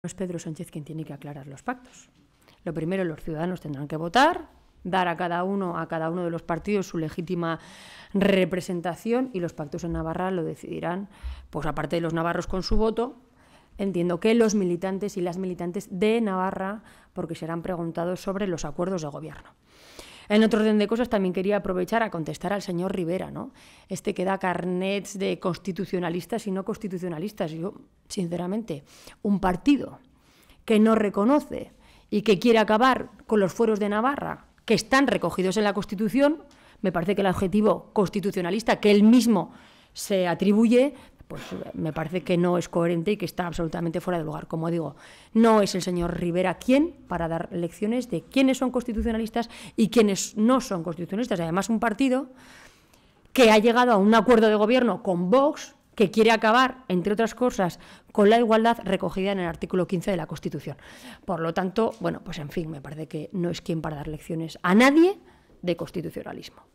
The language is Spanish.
No es Pedro Sánchez quien tiene que aclarar los pactos. Lo primero, los ciudadanos tendrán que votar, dar a cada uno de los partidos su legítima representación, y los pactos en Navarra lo decidirán, pues aparte de los navarros con su voto, entiendo que los militantes y las militantes de Navarra, porque serán preguntados sobre los acuerdos de gobierno. En otro orden de cosas, también quería aprovechar a contestar al señor Rivera, ¿no? Que da carnets de constitucionalistas y no constitucionalistas. Yo, sinceramente, un partido que no reconoce y que quiere acabar con los fueros de Navarra, que están recogidos en la Constitución, me parece que el objetivo constitucionalista que él mismo se atribuye, pues me parece que no es coherente y que está absolutamente fuera de lugar. Como digo, no es el señor Rivera quien para dar lecciones de quiénes son constitucionalistas y quiénes no son constitucionalistas. Además, un partido que ha llegado a un acuerdo de gobierno con Vox, que quiere acabar, entre otras cosas, con la igualdad recogida en el artículo 15 de la Constitución. Por lo tanto, bueno, pues en fin, me parece que no es quien para dar lecciones a nadie de constitucionalismo.